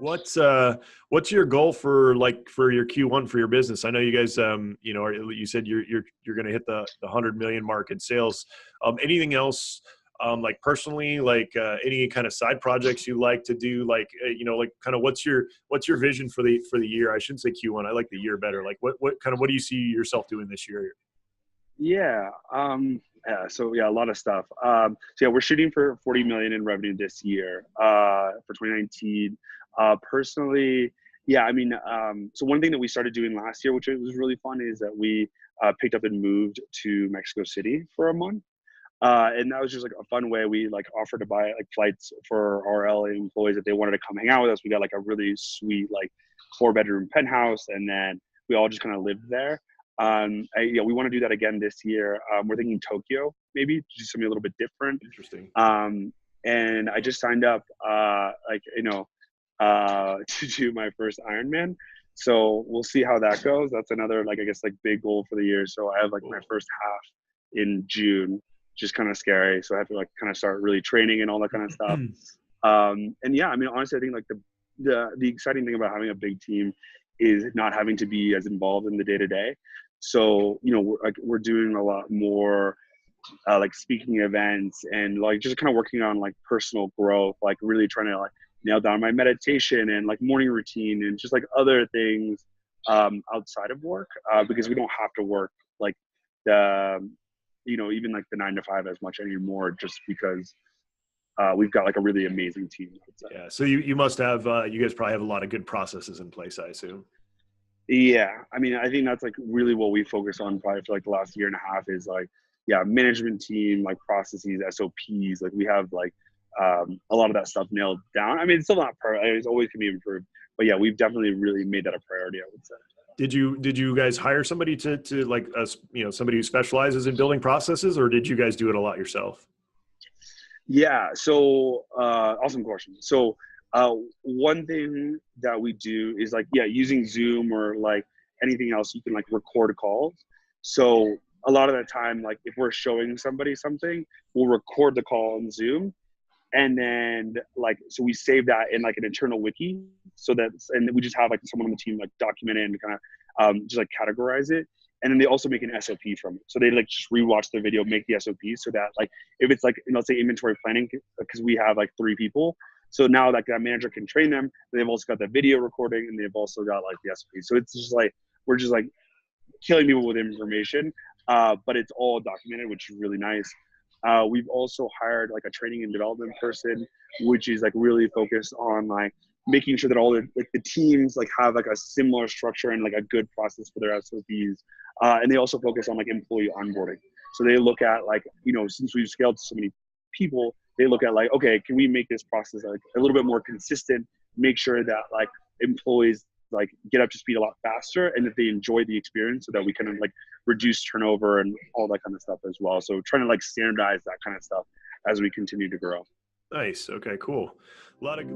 What's your goal for your Q1 for your business? I know you guys, you said you're going to hit the 100 million mark in sales. Anything else, like personally, any kind of side projects you like to do, kind of what's your vision for the year? I shouldn't say Q1. I like the year better. Like what do you see yourself doing this year? Yeah. A lot of stuff. We're shooting for 40 million in revenue this year, for 2019. Personally, so one thing that we started doing last year, which was really fun, is that we picked up and moved to Mexico City for a month. And that was just like a fun way. We like offered to buy like flights for our LA employees if they wanted to come hang out with us. We got like a really sweet, like 4-bedroom penthouse. And then we all just kind of lived there. We want to do that again this year. We're thinking Tokyo, maybe do something a little bit different. Interesting. And I just signed up, to do my first Ironman. So we'll see how that goes. That's another, big goal for the year. So I have my first half in June, which is kind of scary. So I have to kind of start really training and all that kind of stuff. Honestly, I think the exciting thing about having a big team is not having to be as involved in the day to day. So, we're doing a lot more speaking events and just kind of working on personal growth, really trying to nail down my meditation and morning routine and just other things outside of work, because we don't have to work even the 9 to 5 as much anymore, just because we've got a really amazing team. Yeah. So you must have, you guys probably have a lot of good processes in place, I assume. Yeah. I think that's really what we focus on probably for the last year and a half is management team, processes, SOPs. We have a lot of that stuff nailed down. It's still not perfect. It's always can be improved, but yeah, we've definitely really made that a priority, I would say. Did you guys hire somebody to somebody who specializes in building processes, or did you guys do it a lot yourself? Yeah. So, awesome question. So, one thing that we do is using Zoom or anything else, you can record calls. So a lot of the time, if we're showing somebody something, we'll record the call on Zoom. And then so we save that in an internal wiki, and we just have someone on the team document it and kind of just categorize it. And then they also make an SOP from it. So they just rewatch the video, make the SOP so that if it's let's say inventory planning, because we have 3 people. So now that manager can train them. They've also got the video recording and they've also got the SOP. So it's just we're just killing people with information, but it's all documented, which is really nice. We've also hired a training and development person, which is really focused on making sure that all the teams have a similar structure and a good process for their SOPs. And they also focus on employee onboarding. So they look at since we've scaled to so many people, they look at okay, can we make this process a little bit more consistent, make sure that employees get up to speed a lot faster and that they enjoy the experience so that we can reduce turnover and all that kind of stuff as well. So trying to standardize that kind of stuff as we continue to grow. Nice. Okay, cool. A lot of